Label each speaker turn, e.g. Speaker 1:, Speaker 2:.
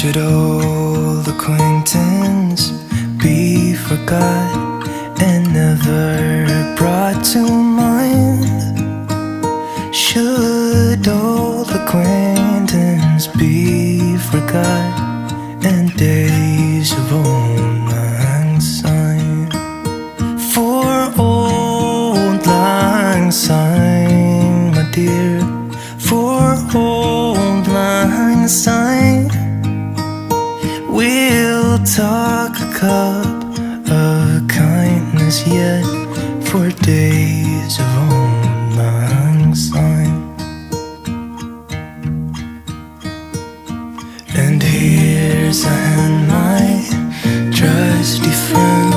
Speaker 1: Should old acquaintance be forgot and never brought to mind? Should old acquaintance be forgot and days of old lang syne? For old lang syne, my dear, for old lang syne, we'll talk a cup of kindness yet for days of old lang syne. And here's a hand, my trusty friend,